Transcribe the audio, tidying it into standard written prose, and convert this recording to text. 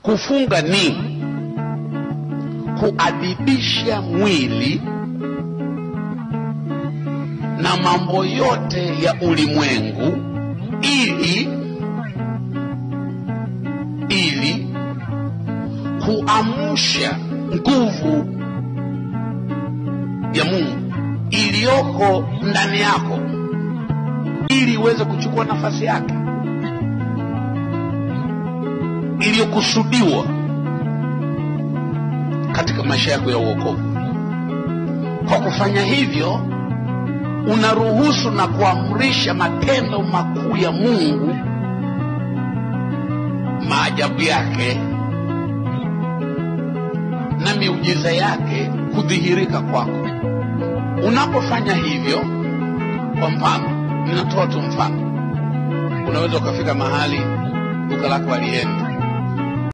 Kufunga ni kuadibisha mwili na mambo yote ya ulimwengu ili kuamsha nguvu ya Mungu iliyoko ndani yako ili uweze kuchukua nafasi yake iliyokusudiwa katika maisha yako ya wokovu. Kwa kufanya hivyo, unaruhusu na kuamrisha matendo makuu ya Mungu, maajabu yake na miujiza yake kudhihirika kwako. Unapofanya hivyo, kwa mfano, ninatoa tu mfano, unaweza ukafika mahali duka lako haliendi,